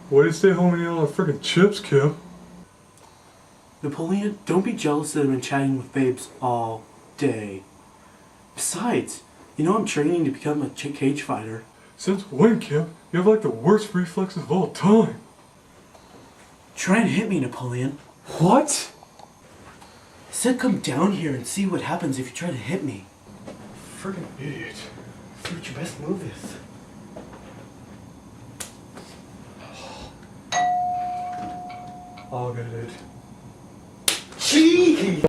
Way to stay home and eat all the frickin' chips, Kip. Napoleon, don't be jealous that I've been chatting with babes all day. Besides, you know I'm training to become a cage fighter. Since when, Kip? You have like the worst reflexes of all time. Try and hit me, Napoleon. What? I said come down here and see what happens if you try to hit me. Frickin' idiot. See what your best move is. I'll get it. Gee!